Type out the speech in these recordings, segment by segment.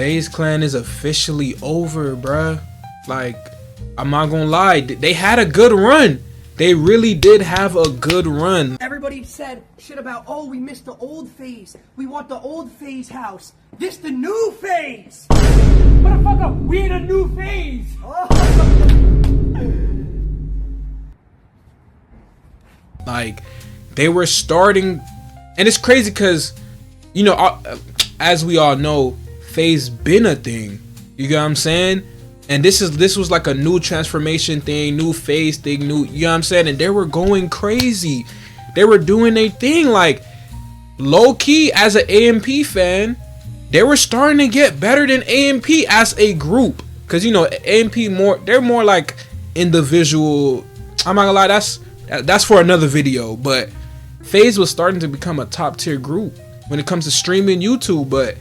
Faze Clan is officially over, bruh. Like, I'm not gonna lie, they had a good run. They really did have a good run. Everybody said shit about, oh, we missed the old Faze. We want the old Faze house. This the new Faze. Motherfucker, we in a new Faze. Like, they were starting, and it's crazy because, you know, as we all know, Faze been a thing. You get what I'm saying? And this was like a new transformation thing, new Faze thing, new, you know what I'm saying? And they were going crazy. They were doing their thing. Like, low key, as an AMP fan, they were starting to get better than AMP as a group. Cause, you know, AMP they're more like individual. I'm not gonna lie, that's for another video. But Faze was starting to become a top tier group when it comes to streaming YouTube. But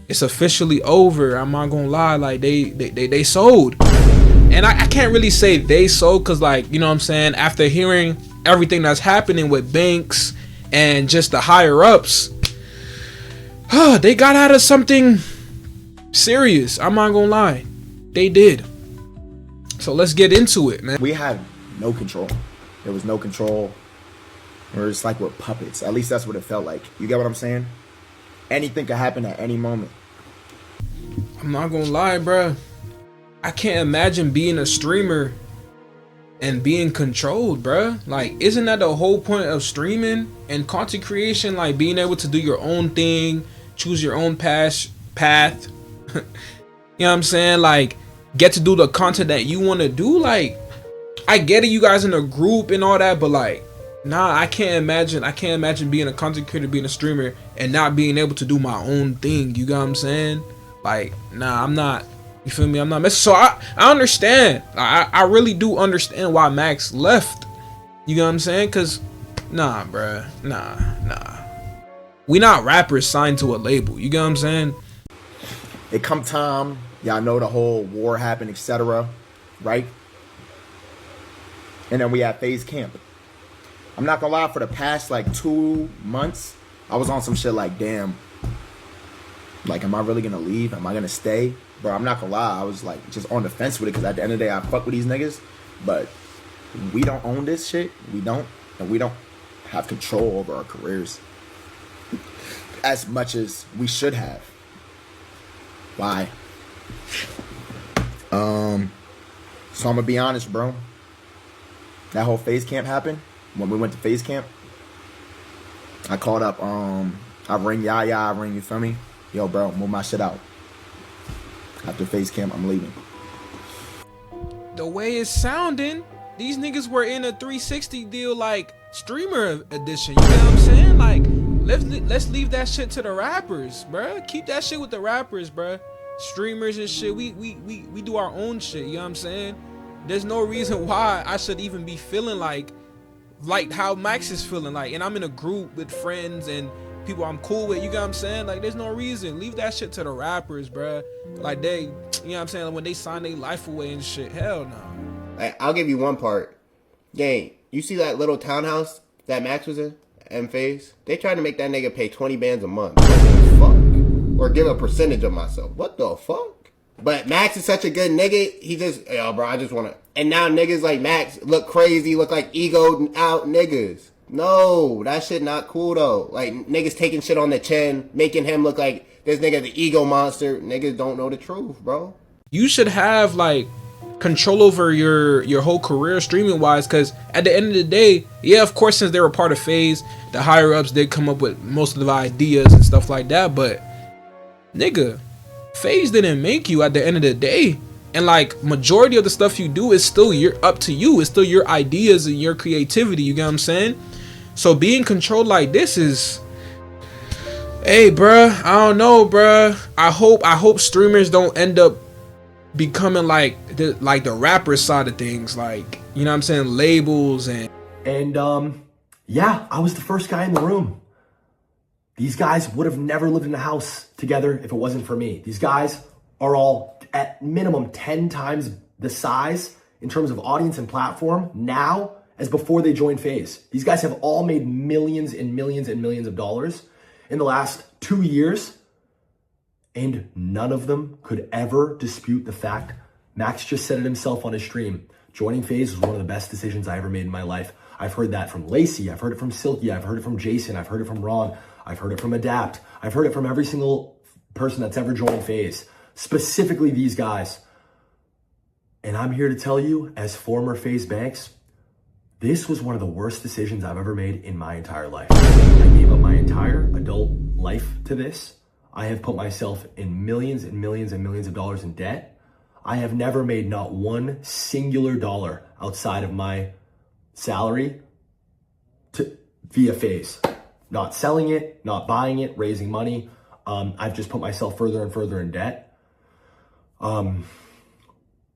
it's officially over. I'm not gonna lie, like they sold. And I can't really say they sold, cause, like, you know what I'm saying, after hearing everything that's happening with Banks and just the higher ups, they got out of something serious. I'm not gonna lie, they did. So let's get into it, man. We had no control. There was no control. Or it's like we're puppets. At least that's what it felt like. You get what I'm saying? Anything could happen at any moment. I'm not gonna lie, bruh. I can't imagine being a streamer and being controlled, bruh. Like, isn't that the whole point of streaming and content creation? Like, being able to do your own thing, choose your own path. You know what I'm saying? Like, get to do the content that you want to do. Like, I get it, you guys in a group and all that, but like, nah, I can't imagine being a content creator, being a streamer, and not being able to do my own thing. You got what I'm saying? Like, nah, I'm not. You feel me? I'm not messing. So I understand. I really do understand why Max left. You know what I'm saying? Cause, nah, bruh, nah. We not rappers signed to a label. You get what I'm saying? It come time, y'all know the whole war happened, etc. Right? And then we had Faze Camp. I'm not gonna lie, for the past like 2 months, I was on some shit like, damn, like, am I really gonna leave? Am I gonna stay? Bro, I'm not gonna lie, I was like just on the fence with it, because at the end of the day, I fuck with these niggas, but we don't own this shit. We don't, and we don't have control over our careers as much as we should have. Why? So I'm gonna be honest, bro. That whole Faze Camp happened. When we went to Faze Camp, I called up, I ring Yaya, I ring, you feel me? Yo, bro, move my shit out. After Faze Camp, I'm leaving. The way it's sounding, these niggas were in a 360 deal, like streamer edition. You know what I'm saying? Like, let's leave that shit to the rappers, bruh. Keep that shit with the rappers, bruh. Streamers and shit, we do our own shit. You know what I'm saying? There's no reason why I should even be feeling like how Max is feeling, like, and I'm in a group with friends and people I'm cool with, you get what I'm saying? Like, there's no reason. Leave that shit to the rappers, bruh. Like, they, you know what I'm saying, like, when they sign their life away and shit, hell no. Like, I'll give you one part. Gang, you see that little townhouse that Max was in and Faze? They tried to make that nigga pay 20 bands a month. What the fuck? Or give a percentage of myself. What the fuck? But Max is such a good nigga, he just, yo, bro, I just want to. And now niggas like Max look crazy, look like egoed out niggas. No, that shit not cool though. Like, niggas taking shit on the chin, making him look like this nigga the ego monster. Niggas don't know the truth, bro. You should have, like, control over your whole career streaming wise, because at the end of the day, yeah, of course, since they were part of Faze, the higher ups did come up with most of the ideas and stuff like that, but nigga, Faze didn't make you at the end of the day. And like, majority of the stuff you do is still up to you. It's still your ideas and your creativity, you get what I'm saying? So being controlled like this is, hey, bruh, I don't know, bruh. I hope streamers don't end up becoming like the rapper side of things, like, you know what I'm saying, labels and yeah, I was the first guy in the room. These guys would have never lived in a house together if it wasn't for me. These guys are all at minimum 10 times the size in terms of audience and platform now as before they joined Faze. These guys have all made millions and millions and millions of dollars in the last 2 years. And none of them could ever dispute the fact. Max just said it himself on his stream. Joining Faze was one of the best decisions I ever made in my life. I've heard that from Lacey. I've heard it from Silky. I've heard it from Jason. I've heard it from Ron. I've heard it from Adapt. I've heard it from every single person that's ever joined Faze. Specifically these guys. And I'm here to tell you, as former Faze Banks, this was one of the worst decisions I've ever made in my entire life. I gave up my entire adult life to this. I have put myself in millions and millions and millions of dollars in debt. I have never made not one singular dollar outside of my salary via Faze. Not selling it, not buying it, raising money. I've just put myself further and further in debt.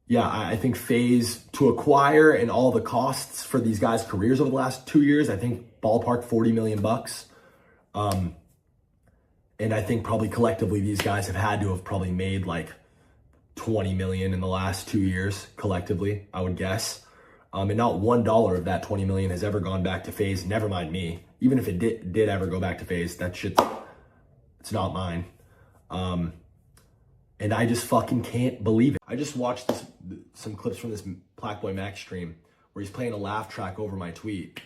Yeah, I think Faze to acquire and all the costs for these guys' careers over the last 2 years, I think ballpark 40 million bucks. And I think probably collectively these guys have had to have probably made like 20 million in the last 2 years collectively, I would guess. And not $1 of that 20 million has ever gone back to Faze. Never mind me. Even if it did ever go back to Faze, that shit's, it's not mine. And I just fucking can't believe it. I just watched some clips from this Blackboy Max stream where he's playing a laugh track over my tweet.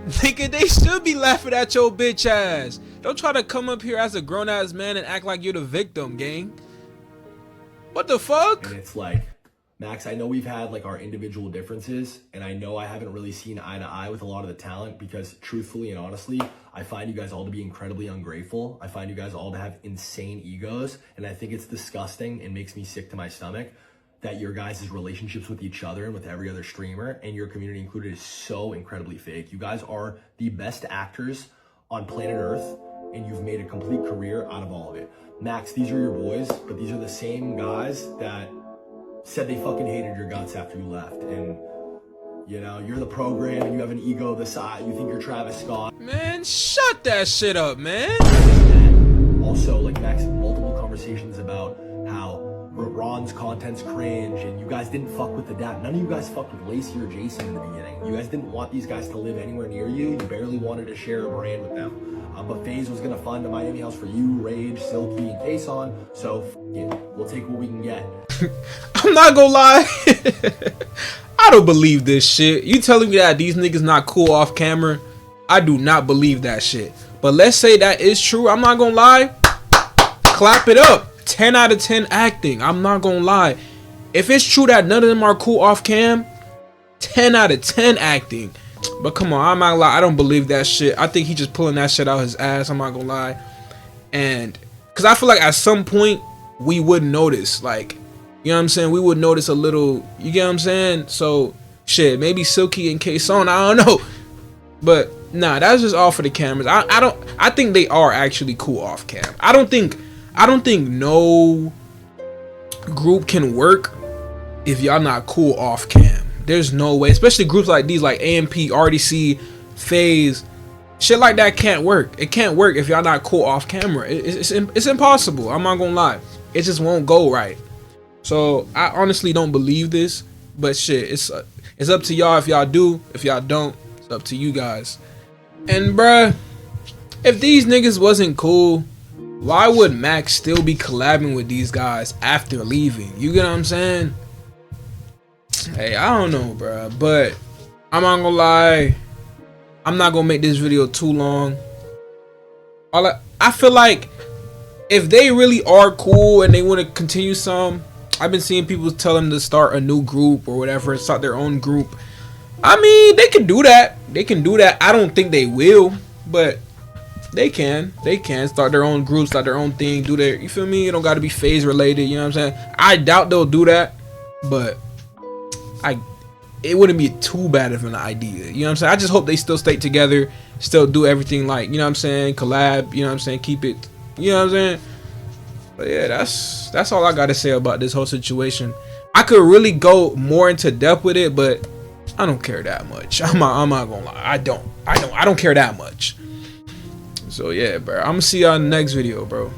Nigga, they should be laughing at your bitch ass. Don't try to come up here as a grown ass man and act like you're the victim, gang. What the fuck? And it's like, Max, I know we've had like our individual differences, and I know I haven't really seen eye to eye with a lot of the talent because truthfully and honestly, I find you guys all to be incredibly ungrateful. I find you guys all to have insane egos, and I think it's disgusting and makes me sick to my stomach that your guys' relationships with each other and with every other streamer and your community included is so incredibly fake. You guys are the best actors on planet Earth, and you've made a complete career out of all of it. Max, these are your boys, but these are the same guys that said they fucking hated your guts after you left. And, you know, you're the program and you have an ego the size, you think you're Travis Scott. Man, shut that shit up, man. And also, like, Max had multiple conversations about how Ron's content's cringe and you guys didn't fuck with the dad. None of you guys fucked with Lacey or Jason in the beginning. You guys didn't want these guys to live anywhere near you. You barely wanted to share a brand with them. But Faze was gonna fund a Miami house for you, Rage, Silky, and Kason. So yeah, we'll take what we can get. I'm not gonna lie. I don't believe this shit. You telling me that these niggas not cool off camera? I do not believe that shit. But let's say that is true. I'm not gonna lie. Clap it up. 10 out of 10 acting. I'm not gonna lie. If it's true that none of them are cool off cam, 10 out of 10 acting. But come on, I'm not gonna lie. I don't believe that shit. I think he just pulling that shit out his ass. I'm not gonna lie. And because I feel like at some point we would notice, like, you know what I'm saying? We would notice a little, you get what I'm saying? So shit, maybe Silky and Kason, I don't know. But nah, that's just all for the cameras. I think they are actually cool off cam. I don't think no group can work if y'all not cool off cam. There's no way, especially groups like these, like AMP, RDC, Faze, shit like that can't work. It can't work if y'all not cool off camera. It's impossible. I'm not gonna lie. It just won't go right. So I honestly don't believe this, but shit, it's up to y'all if y'all do. If y'all don't, it's up to you guys. And bruh, if these niggas wasn't cool, why would Max still be collabing with these guys after leaving? You get what I'm saying? Hey, I don't know, bro, but I'm not gonna lie. I'm not gonna make this video too long. I feel like if they really are cool and they want to continue some, I've been seeing people tell them to start a new group or whatever, start their own group. I mean, they can do that. They can do that. I don't think they will, but they can start their own group, start their own thing, do their, you feel me? It don't got to be Faze related, you know what I'm saying? I doubt they'll do that, but it wouldn't be too bad of an idea, you know what I'm saying? I just hope they still stay together, still do everything, like, you know what I'm saying, collab, you know what I'm saying, keep it, you know what I'm saying? But yeah, that's all I gotta say about this whole situation. I could really go more into depth with it, but I don't care that much. I'm not gonna lie, I don't care that much. So yeah, bro, I'm gonna see y'all in the next video, bro.